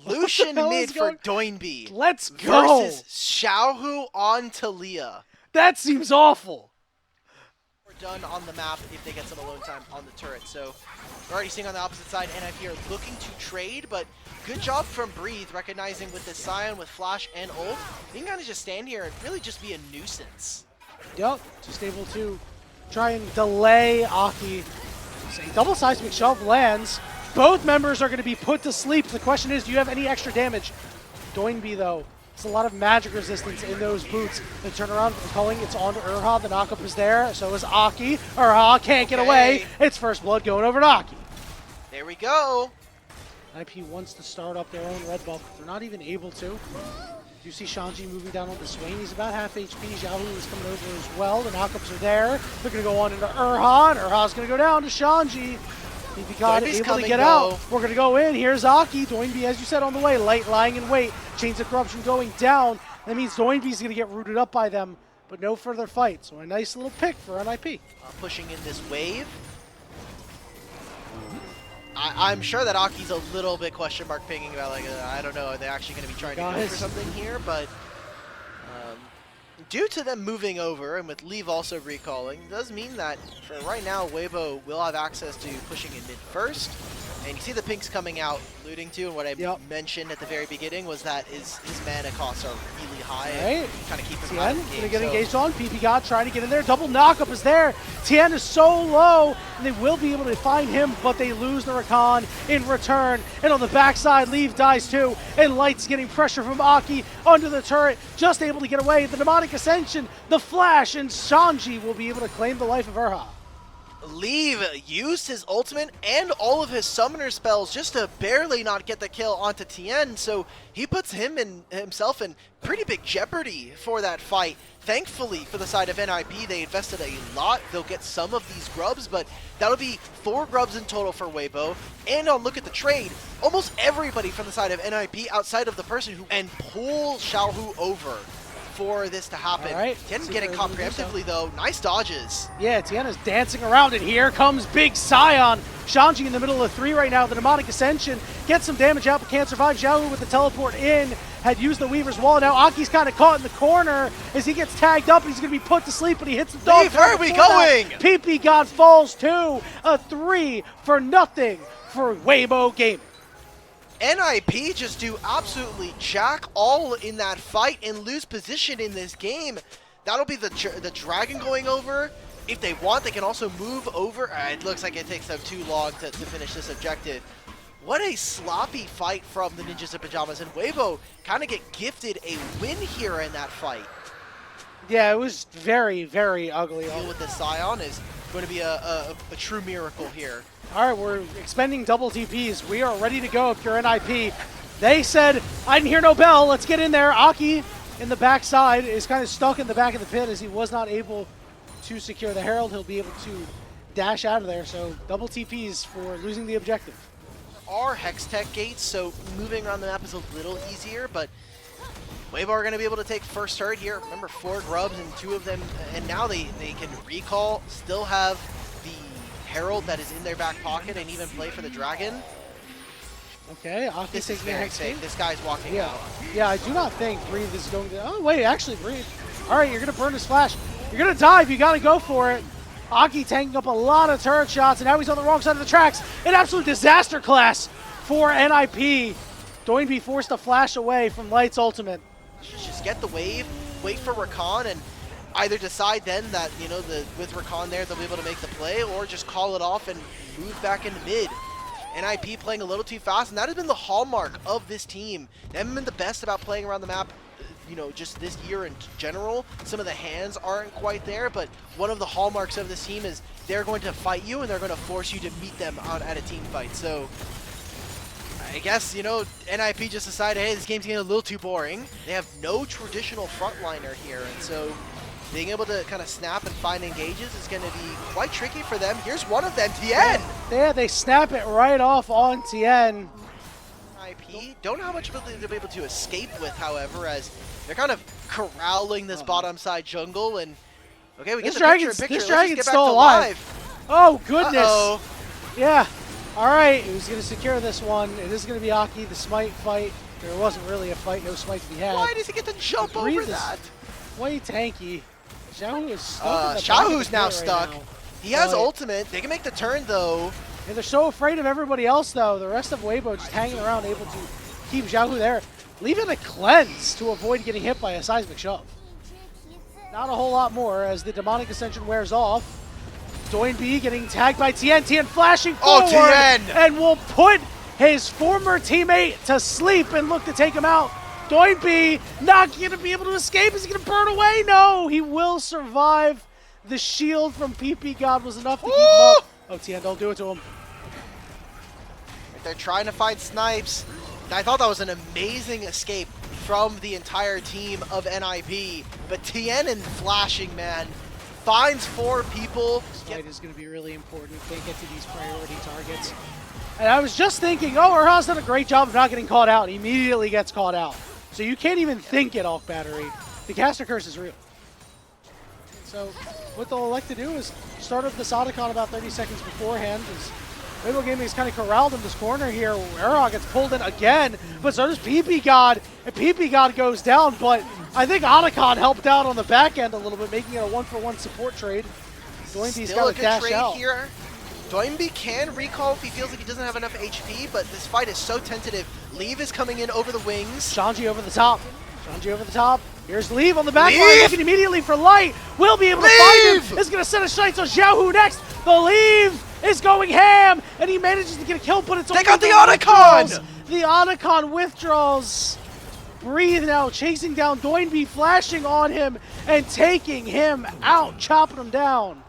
Lucian mid for Doinby. Let's go. Versus Xiaohu on Talia. That seems awful. We're done on the map if they get some alone time on the turret. So we're already seeing on the opposite side, NIP are looking to trade, but good job from Breathe, recognizing with this Scion, with Flash and ult, you can kind of just stand here and really just be a nuisance. Yep, just able to try and delay Aki. A double seismic shove lands. Both members are going to be put to sleep. The question is, do you have any extra damage? Doinby, though, it's a lot of magic resistance in those boots. The turnaround for the culling, it's on to Urha. The knockup is there. So is Aki. Urha can't get away. It's first blood going over to Aki. There we go. IP wants to start up their own red buff. They're not even able to. You see Shanji moving down on the Swain. He's about half HP. Xiaohu is coming over as well. The knockups are there. They're going to go on into Urha, and Urha's going to go down to Shanji. Doinby's able to get out. We're going to go in. Here's Aki. Doinby, as you said, on the way. Light lying in wait. Chains of Corruption going down. That means Doinby's going to get rooted up by them, but no further fight. So a nice little pick for NIP. Pushing in this wave. I'm sure that Aki's a little bit question mark pinging about, like, I don't know, are they actually going to be trying to go for something here? But due to them moving over, and with Leave also recalling, does mean that for right now, Weibo will have access to pushing in mid first. And you see the pinks coming out, alluding to, and what I mentioned at the very beginning was that his mana costs are really high. Right. Kind of keep him out of the game. Gonna get engaged on. PP God trying to get in there. Double knockup is there. Tien is so low, and they will be able to find him, but they lose the Rakan in return. And on the backside, Leave dies too. And Light's getting pressure from Aki under the turret, just able to get away. The Demonic Ascension, the Flash, and Shanji will be able to claim the life of Urha. Leave used his ultimate and all of his summoner spells just to barely not get the kill onto Tien, so he puts himself in pretty big jeopardy for that fight. Thankfully, for the side of NIP, they invested a lot. They'll get some of these grubs, but that'll be 4 grubs in total for Weibo. And on look at the trade, almost everybody from the side of NIP outside of the person who and pull Xiaohu over for this to happen. Tien getting caught preemptively though. Nice dodges. Yeah, Tien is dancing around it. Here comes Big Scion. Shanji in the middle of 3 right now. The Demonic Ascension gets some damage out but can't survive. Xiaohu with the teleport in. Had used the Weaver's Wall. Now Aki's kind of caught in the corner as he gets tagged up. He's going to be put to sleep, but he hits the dog. Where are we going? PP God falls too. A 3-0 for Weibo Gaming. NIP just do absolutely jack all in that fight and lose position in this game. That'll be the Dragon going over. If they want, they can also move over. It looks like it takes them too long to finish this objective. What a sloppy fight from the Ninjas in Pyjamas, and Weibo kind of get gifted a win here in that fight. Yeah, it was very, very ugly. Deal with the Scion is going to be a true miracle here. All right, we're expending double TPs. We are ready to go if you're NIP. They said, I didn't hear no bell. Let's get in there. Aki in the backside is kind of stuck in the back of the pit as he was not able to secure the Herald. He'll be able to dash out of there. So double TPs for losing the objective. There are Hex Tech gates, so moving around the map is a little easier, but Weibo are going to be able to take first turret here. Remember, 4 grubs and 2 of them, and now they can recall, still have the Herald that is in their back pocket and even play for the Dragon. Okay, this is very safe. This guy's walking out. Yeah, I do not think Breathe is going to... Oh, wait, actually, Breathe. All right, you're going to burn his flash. You're going to dive. You got to go for it. Aki tanking up a lot of turret shots, and now he's on the wrong side of the tracks. An absolute disaster class for NIP. Doinby forced a flash away from Light's ultimate. Just get the wave, wait for Rakan, and either decide then that, you know, with Rakan there, they'll be able to make the play, or just call it off and move back into mid. NIP playing a little too fast, and that has been the hallmark of this team. They haven't been the best about playing around the map, you know, just this year in general. Some of the hands aren't quite there, but one of the hallmarks of this team is they're going to fight you, and they're going to force you to meet them out at a team fight. So I guess, you know, NIP just decided, hey, this game's getting a little too boring. They have no traditional frontliner here, and so being able to kind of snap and find engages is going to be quite tricky for them. Here's one of them, Tien! Yeah, they snap it right off on Tien. NIP don't know how much ability they'll be able to escape with, however, as they're kind of corralling this bottom side jungle, and okay, we get the picture. This dragon's still alive. Oh, goodness. Yeah. All right, who's going to secure this one? It is going to be Aki, the smite fight. There wasn't really a fight, no smite to be had. Why does he get to jump over that? Way tanky. Xiaohu is stuck. Xiaohu's now stuck. Right now. He has ultimate. They can make the turn though. And they're so afraid of everybody else though. The rest of Weibo just hanging around, able to keep Xiaohu there. Leaving a cleanse to avoid getting hit by a seismic shove. Not a whole lot more as the demonic ascension wears off. Doinb getting tagged by Tien. Tien flashing forward. Tien! And will put his former teammate to sleep and look to take him out. Doinb not going to be able to escape. Is he going to burn away? No, he will survive. The shield from PP God was enough to keep him up. Oh, Tien, don't do it to him. They're trying to find snipes. I thought that was an amazing escape from the entire team of NIP. But Tien and flashing, man, finds 4 people. This fight is going to be really important. Can't get to these priority targets. And I was just thinking, oh, Urha's done a great job of not getting caught out. He immediately gets caught out. So you can't even think it off battery. The caster curse is real. So what they'll elect to do is start up this Otacon about 30 seconds beforehand. Weibo Gaming has kind of corralled in this corner here. Urha gets pulled in again, but so does PP God. And PP God goes down, but I think Otacon helped out on the back end a little bit, making it a 1-for-1 support trade. Doinb's got to dash out. Here. Doinb can recall if he feels like he doesn't have enough HP, but this fight is so tentative. Leave is coming in over the wings. Shanji over the top. Shanji over the top. Here's Leave on the back line, looking immediately for Light. Will be able to find him. Is going to set a shot on Xiaohu next. The Leave is going ham, and he manages to get a kill, but it's they got the Otacon! The Otacon withdraws. Breathe now, chasing down Doinb, flashing on him, and taking him out, chopping him down.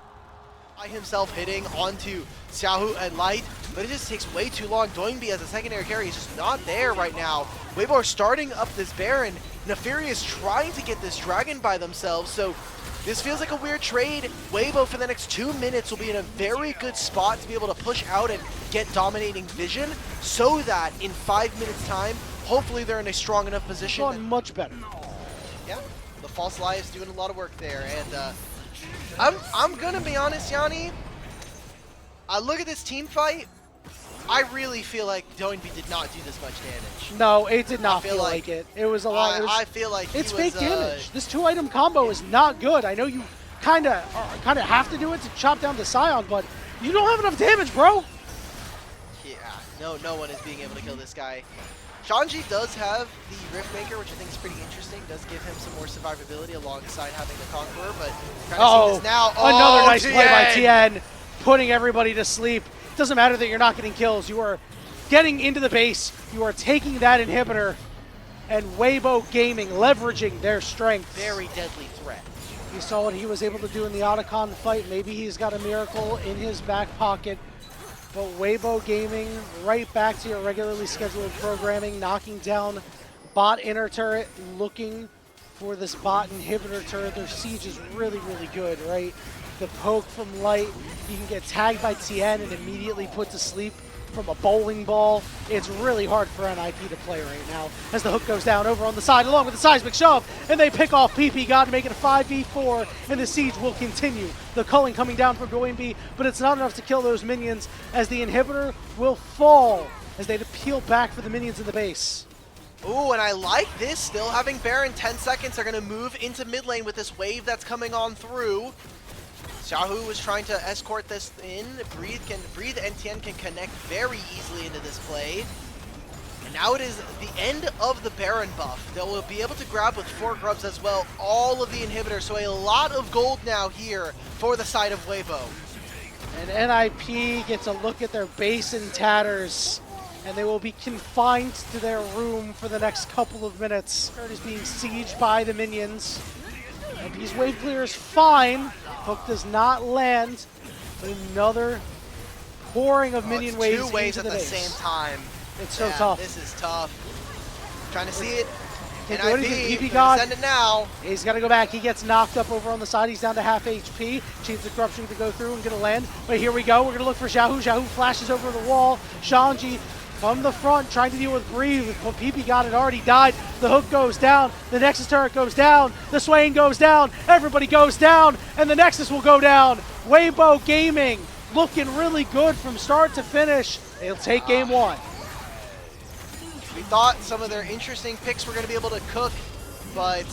By himself hitting onto Xiaohu and Light, but it just takes way too long. Doinb as a secondary carry is just not there right now. Weibo are starting up this Baron. Nefarious trying to get this Dragon by themselves, so this feels like a weird trade. Weibo for the next 2 minutes will be in a very good spot to be able to push out and get dominating vision, so that in 5 minutes time, hopefully they're in a strong enough position. Gone much better. Yeah, the false lives doing a lot of work there, and I'm gonna be honest, Yanni. I look at this team fight. I really feel like Doinb did not do this much damage. No, it did not feel like it. It was a lot. I feel like it's fake damage. This 2-item combo is not good. I know you kind of have to do it to chop down the Scion, but you don't have enough damage, bro. Yeah, no one is being able to kill this guy. Shanji does have the Riftmaker, which I think is pretty interesting. Does give him some more survivability alongside having the Conqueror, but trying to see this now. Another nice play by Tien, putting everybody to sleep. Doesn't matter that you're not getting kills. You are getting into the base. You are taking that inhibitor, and Weibo Gaming leveraging their strength. Very deadly threat. You saw what he was able to do in the Otacon fight. Maybe he's got a miracle in his back pocket. But Weibo Gaming right back to your regularly scheduled programming, knocking down bot inner turret, looking for this bot inhibitor turret. Their siege is really, really good, right? The poke from Light, you can get tagged by Tien and immediately put to sleep from a bowling ball. It's really hard for NIP to play right now as the hook goes down over on the side along with the seismic shove, and they pick off PP God to make it a 5v4, and the siege will continue. The culling coming down from Doinb, but it's not enough to kill those minions as the inhibitor will fall as they peel back for the minions in the base. Ooh, and I like this, still having Baron 10 seconds. They're gonna move into mid lane with this wave that's coming on through. Xiaohu was trying to escort this in. Breathe and Tien can connect very easily into this play. And now it is the end of the Baron buff. They will be able to grab with 4 grubs as well, all of the inhibitors. So a lot of gold now here for the side of Weibo. And NIP gets a look at their base in tatters, and they will be confined to their room for the next couple of minutes. Earth is being sieged by the minions. NIP's wave clear is fine. Hook does not land, but another pouring of minion waves 2 waves into at the the base. same time. It's so tough. This is tough. Trying to see it. Can't do anything. PP NIP, God. send it now. He's got to go back. He gets knocked up over on the side. He's down to half HP. Chains of Corruption to go through and gonna land. But here we go. We're gonna look for Xiaohu. Xiaohu flashes over the wall. Shanji from the front trying to deal with Breathe, but PP God had already died. The hook goes down. The Nexus turret goes down. The Swain goes down. Everybody goes down, and the Nexus will go down. Weibo Gaming looking really good from start to finish. They'll take game one. We thought some of their interesting picks were going to be able to cook, but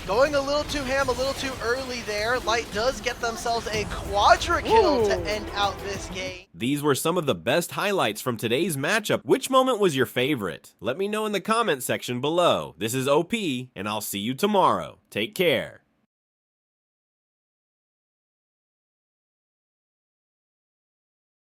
going a little too ham, a little too early there. Light does get themselves a quadra kill to end out this game. These were some of the best highlights from today's matchup. Which moment was your favorite? Let me know in the comment section below. This is OP, and I'll see you tomorrow. Take care.